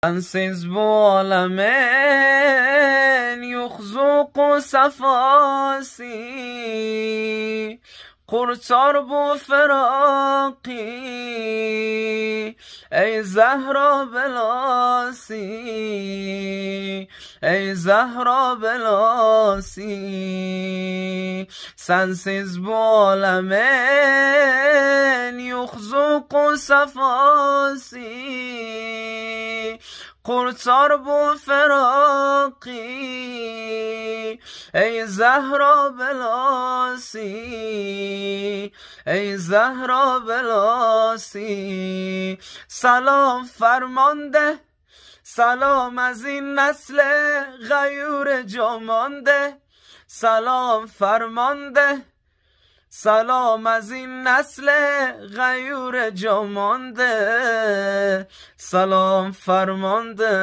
sensiz bu alemin yuhzuku sefasi, kurtar bu firaki ey Zehra belasi, ey Zehra belasi. Sensiz bu alemin yuhzuku sefasi, kurtar bu firaki ey Zehra belasi, ey Zehra belasi. سلام فرمانده، سلام از این نسل غیور جامانده. سلام فرمانده، سلام از این نسل غیور جامانده. سلام فرمانده.